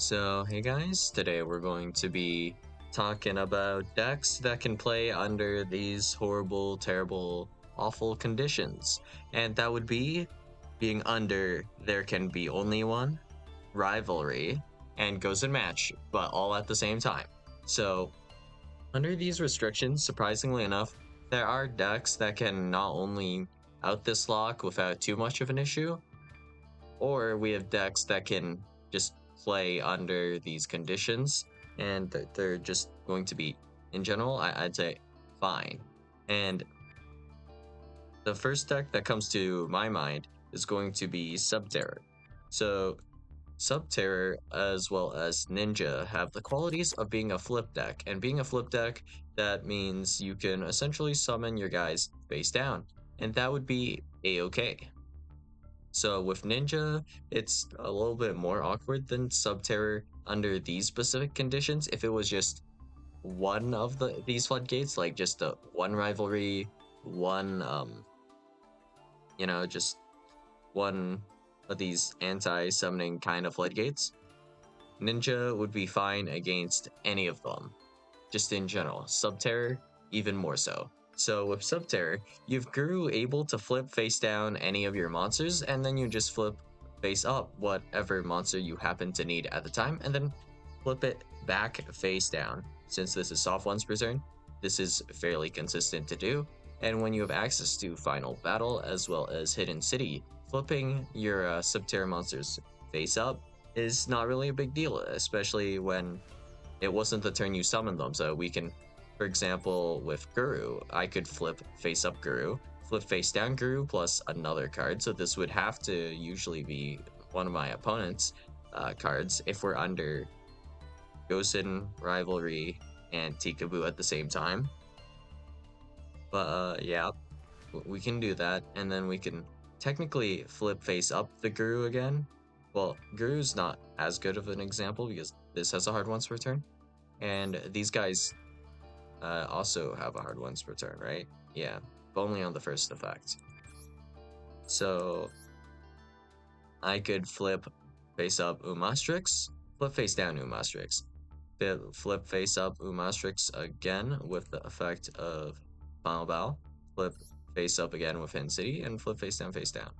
So, hey guys, today we're going to be talking about decks that can play under these horrible, terrible, awful conditions. And that would be being under There Can Be Only One, Rivalry, and Gozen Match, but all at the same time. So, under these restrictions, surprisingly enough, there are decks that can not only out this lock without too much of an issue, or we have decks that can just play under these conditions and they're just going to be, in general, I'd say fine. And the first deck that comes to my mind is going to be Subterror. So Subterror as well as Ninja have the qualities of being a flip deck, and being a flip deck, that means you can essentially summon your guys face down, and that would be a-okay. So with Ninja, it's a little bit more awkward than Subterror under these specific conditions. If it was just one of these floodgates, like just the one rivalry, one just one of these anti-summoning kind of floodgates, Ninja would be fine against any of them. Just in general. Subterror, even more so. So with Subterror, you have Guru able to flip face down any of your monsters, and then you just flip face up whatever monster you happen to need at the time, and then flip it back face down. Since this is soft once per turn, this is fairly consistent to do, and when you have access to Final Battle as well as Hidden City, flipping your Subterror monsters face up is not really a big deal, especially when it wasn't the turn you summoned them. So we can, for example, with Guru, I could flip face up Guru, flip face down Guru plus another card. So this would have to usually be one of my opponent's cards if we're under Gozen, Rivalry, and Tcboo at the same time. But yeah, we can do that, and then we can technically flip face up the Guru again. Well, Guru's not as good of an example because this has a hard once per turn. And these guys also have a hard once per turn, right? Yeah, but only on the first effect. So I could flip face up Umastrix, flip face down Umastrix, flip face up Umastrix again with the effect of Final Bow, flip face up again with Hidden City, and flip face down,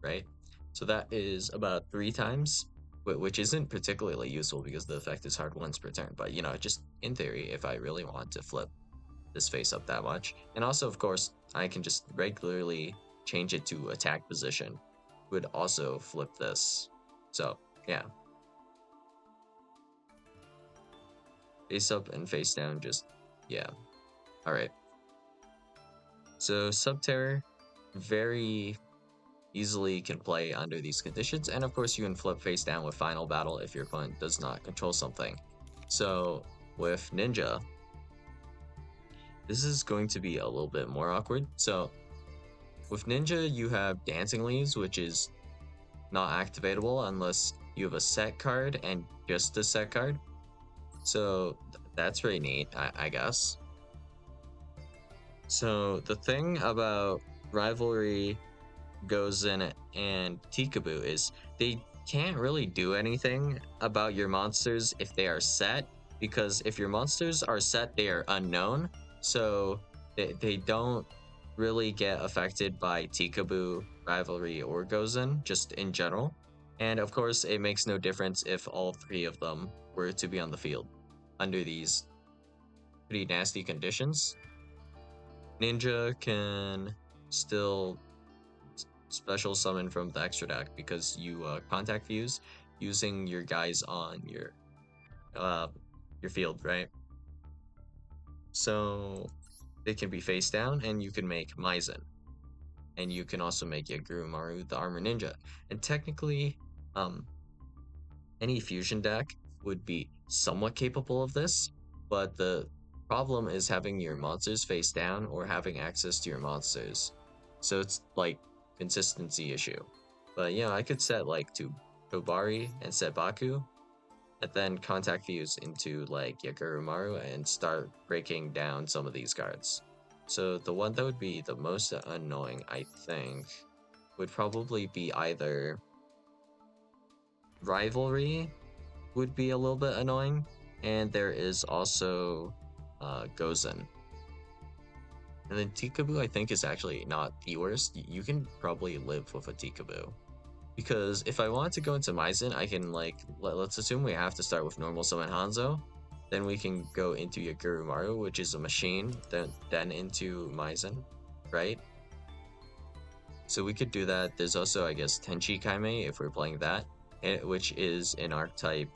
right? So that is about 3 times, which isn't particularly useful because the effect is hard once per turn, but just in theory, if I really want to flip this face up that much. And also, of course, I can just regularly change it to attack position, would also flip this. So yeah, face up and face down, just yeah. All right, so Subterror very easily can play under these conditions, and of course you can flip face down with Final Battle if your opponent does not control something. So with Ninja, this is going to be a little bit more awkward. So with Ninja, you have Dancing Leaves, which is not activatable unless you have a set card and just a set card. So that's really neat, I guess. So the thing about Rivalry, Gozen, and Tcboo is they can't really do anything about your monsters if they are set, because if your monsters are set, they are unknown, so they don't really get affected by Tcboo, Rivalry, or Gozen, just in general. And of course, it makes no difference if all 3 of them were to be on the field under these pretty nasty conditions. Ninja can still special summon from the extra deck because you contact fuse using your guys on your field, right? So they can be face down, and you can make Maizen, and you can also make Yagurumaru, the Armor Ninja, and technically any fusion deck would be somewhat capable of this, but the problem is having your monsters face down or having access to your monsters. So it's like consistency issue. But yeah, I could set like to Tobari and set Baku, and then contact fuse into like Yagurumaru and start breaking down some of these cards. So the one that would be the most annoying, I think, would probably be either Rivalry would be a little bit annoying. And there is also Gozen. And then Tcboo, I think, is actually not the worst. You can probably live with a Tcboo. Because if I want to go into Maizen, I can, like, let's assume we have to start with normal summon Hanzo. Then we can go into Yagurumaru, which is a machine, then into Maizen, right? So we could do that. There's also, I guess, Tenchi Kaime if we're playing that, which is an archetype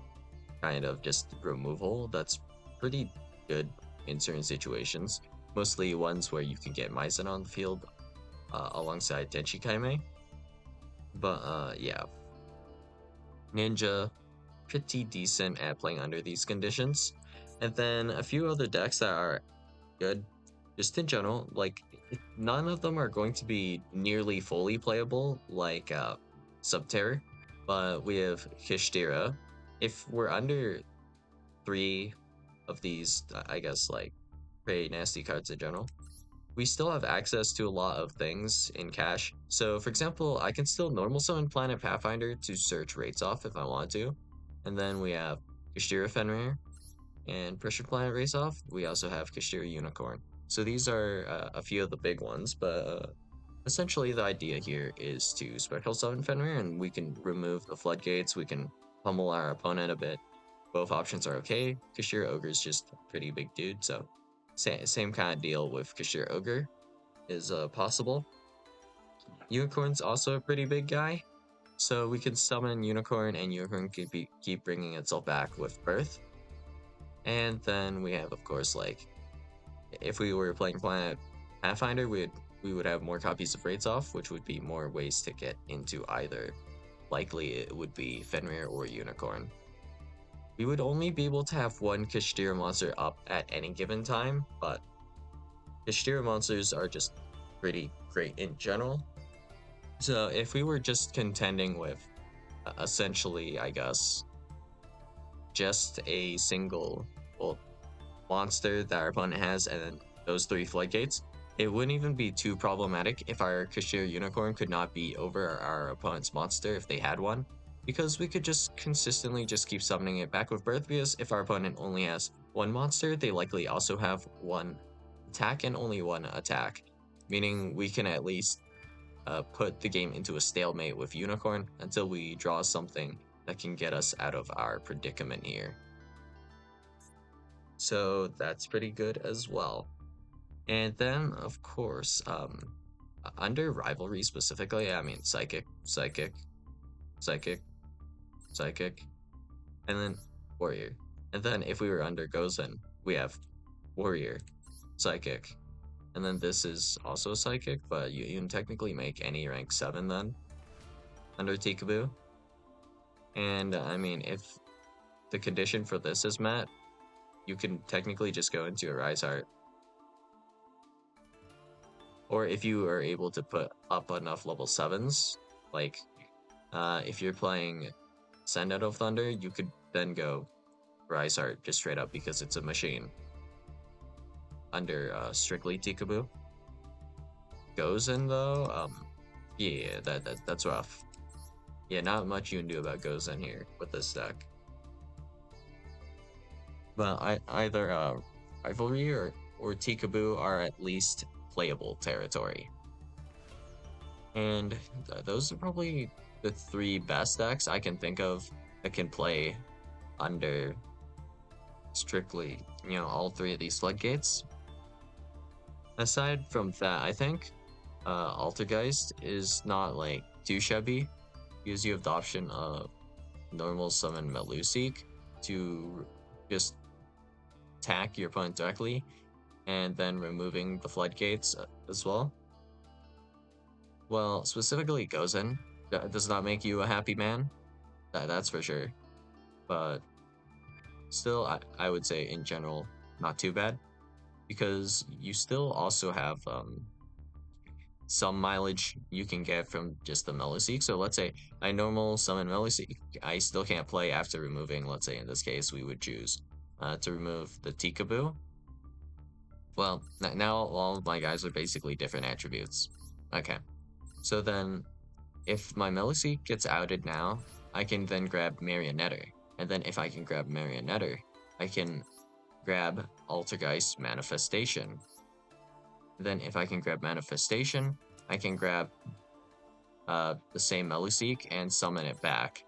kind of just removal that's pretty good in certain situations. Mostly ones where you can get Maizen on the field alongside Tenchi Kaime. But yeah, Ninja, pretty decent at playing under these conditions. And then a few other decks that are good, just in general, like none of them are going to be nearly fully playable, like Subterror, but we have Kishtira. If we're under 3 of these, I guess, like pretty nasty cards in general, we still have access to a lot of things in cache. So for example, I can still normal summon Planet Pathfinder to search rates off if I want to. And then we have Kashtira Fenrir and Pressure Planet Race Off. We also have Kashtira Unicorn. So these are a few of the big ones, but essentially the idea here is to Spectral Summon Fenrir and we can remove the floodgates, we can pummel our opponent a bit. Both options are okay. Kashtira Ogre is just a pretty big dude, so same kind of deal with Kashtira Ogre is possible. Unicorn's also a pretty big guy, so we can summon Unicorn and Unicorn keep bringing itself back with Birth. And then we have, of course, like, if we were playing Planet Pathfinder, we would have more copies of Raids Off, which would be more ways to get into either. Likely it would be Fenrir or Unicorn. We would only be able to have one Kashtira monster up at any given time, but Kashtira monsters are just pretty great in general. So if we were just contending with essentially, I guess, just a single monster that our opponent has and then those 3 floodgates, it wouldn't even be too problematic if our Kashtira Unicorn could not be over our opponent's monster if they had one, because we could just consistently just keep summoning it back with Birth, because if our opponent only has 1 monster, they likely also have 1 attack and only 1 attack, meaning we can at least put the game into a stalemate with Unicorn until we draw something that can get us out of our predicament here. So that's pretty good as well. And then, of course, under Rivalry specifically, I mean, Psychic, Psychic, Psychic, Psychic, and then Warrior. And then if we were under Gozen, we have Warrior, Psychic, and then this is also Psychic, but you can technically make any rank 7 then under Tcboo. And I mean, if the condition for this is met, you can technically just go into a Rise Heart. Or if you are able to put up enough level 7s, like if you're playing Send Out of Thunder, you could then go Rise Heart just straight up because it's a machine under strictly Tcboo. Gozen though, yeah, that's rough. Yeah, not much you can do about Gozen here with this deck. But either Rivalry or Tcboo are at least playable territory. And those are probably the 3 best decks I can think of that can play under strictly, all 3 of these floodgates. Aside from that, I think Altergeist is not like too shabby because you have the option of normal summon Meluseek to just attack your opponent directly and then removing the floodgates as well. Well, specifically Gozen does not make you a happy man, that's for sure, but still I would say in general not too bad, because you still also have some mileage you can get from just the Meluseek. So let's say I normal summon Meluseek, I still can't play after removing, let's say in this case we would choose to remove the Tcboo. Well, now all of my guys are basically different attributes. Okay, so then if my Meluseek gets outed now, I can then grab Marionetter. And then if I can grab Marionetter, I can grab Altergeist Manifestation. Then if I can grab Manifestation, I can grab the same Meluseek and summon it back.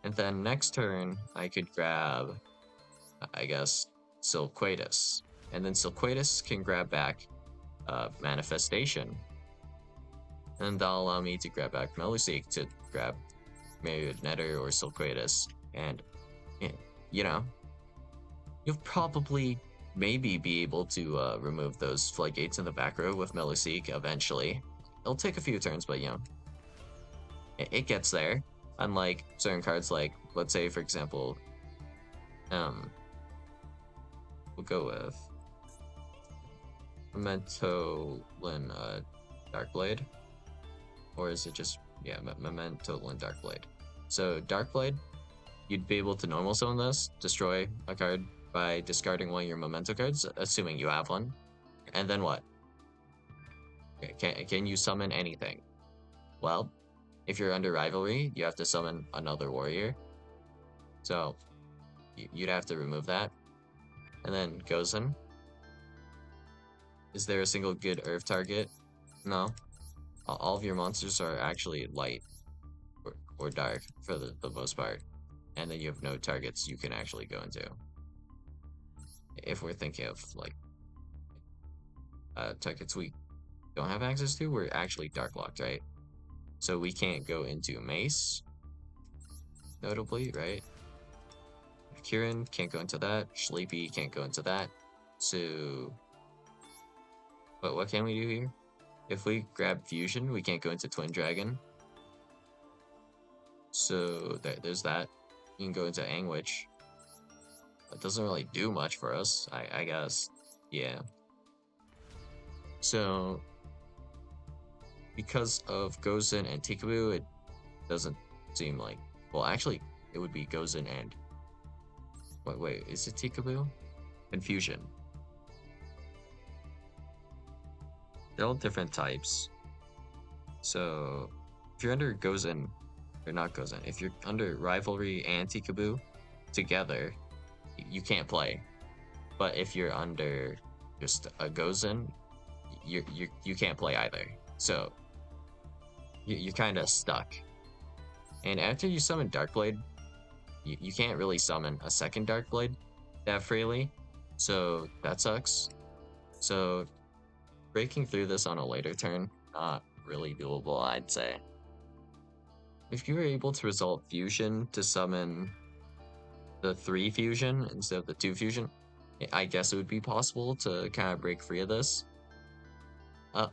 And then next turn, I could grab, I guess, Silquatus. And then Silquatus can grab back Manifestation. And that'll allow me to grab back Meluseek to grab Marionetter or Silquatus. And, you know, you'll probably maybe be able to remove those floodgates in the back row with Meluseek eventually. It'll take a few turns, but it gets there. Unlike certain cards like, let's say for example, we'll go with Memento Lin Darkblade. Or is it just, yeah, Memento Lin Darkblade. So Darkblade, you'd be able to normal summon this, destroy a card by discarding one of your Memento cards, assuming you have one. And then what? Can you summon anything? Well, if you're under Rivalry, you have to summon another warrior. So you'd have to remove that. And then Gozen. Is there a single good Earth target? No. All of your monsters are actually light or dark for the most part. And then you have no targets you can actually go into. If we're thinking of like targets we don't have access to, we're actually dark locked, right? So we can't go into Mace, notably, right? Kieran can't go into that. Sleepy can't go into that. So, but what can we do here? If we grab Fusion, we can't go into Twin Dragon. So there's that. You can go into Angwitch. That doesn't really do much for us, I guess. Yeah. So, because of Gozen and Tcboo, it doesn't seem like... Well, actually, it would be Gozen and... Wait, is it Tcboo? And Fusion. They're all different types. So, if you're under Gozen, or not Gozen, if you're under Rivalry and Tcboo together, you can't play. But if you're under just a Gozen, you can't play either. So, you're kind of stuck. And after you summon Darkblade, you can't really summon a second Darkblade that freely. So, that sucks. So, breaking through this on a later turn, not really doable, I'd say. If you were able to resolve Fusion to summon the 3 Fusion instead of the 2 Fusion, I guess it would be possible to kind of break free of this.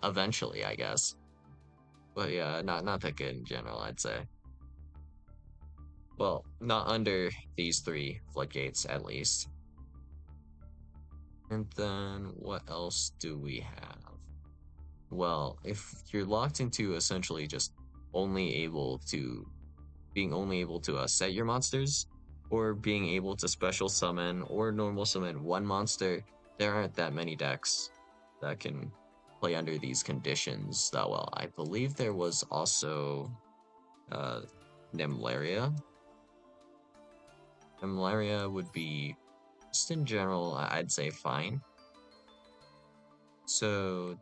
Eventually, I guess. But yeah, not that good in general, I'd say. Well, not under these 3 floodgates, at least. And then, what else do we have? Well, if you're locked into essentially just being only able to set your monsters, or being able to special summon or normal summon one monster, there aren't that many decks that can play under these conditions that well. I believe there was also Nimlaria. Nimlaria would be, just in general, I'd say fine. So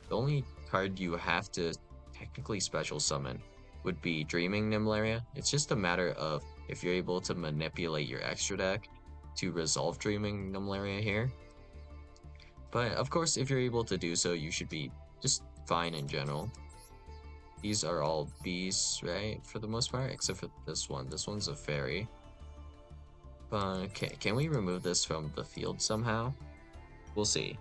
the only card you have to technically special summon would be Dreaming Nimlaria. It's just a matter of if you're able to manipulate your extra deck to resolve Dreaming Nimlaria here. But of course, if you're able to do so, you should be just fine in general. These are all beasts, right? For the most part, except for this one. This one's a fairy. But can we remove this from the field somehow? We'll see.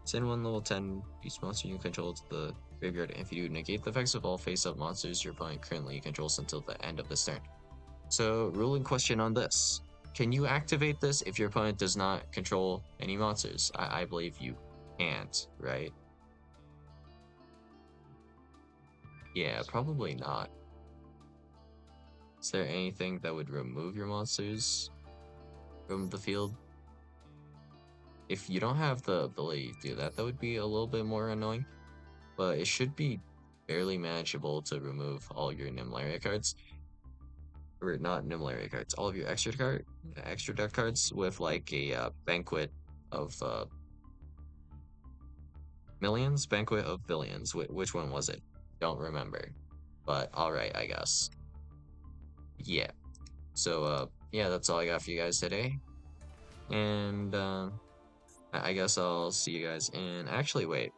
Send one level 10 beast monster you control to the graveyard. If you do, negate the effects of all face-up monsters your opponent currently controls until the end of this turn. So, ruling question on this. Can you activate this if your opponent does not control any monsters? I believe you can't, right? Yeah, probably not. Is there anything that would remove your monsters from the field? If you don't have the ability to do that, that would be a little bit more annoying. But it should be fairly manageable to remove all your Nimlaria cards. or not Nimble cards, all of your extra deck cards with like a banquet of millions, banquet of billions. Which one was it? Don't remember. But all right, I guess. Yeah. So yeah, that's all I got for you guys today. And I guess I'll see you guys in. Actually, wait.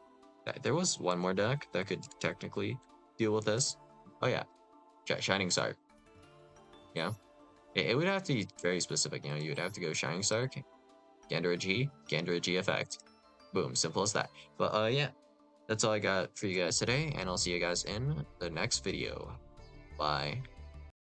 There was one more deck that could technically deal with this. Oh yeah, Shining Star. Yeah, it would have to be very specific. You know, you would have to go Shining Star, Gander G effect. Boom, simple as that. But yeah, that's all I got for you guys today, and I'll see you guys in the next video. Bye.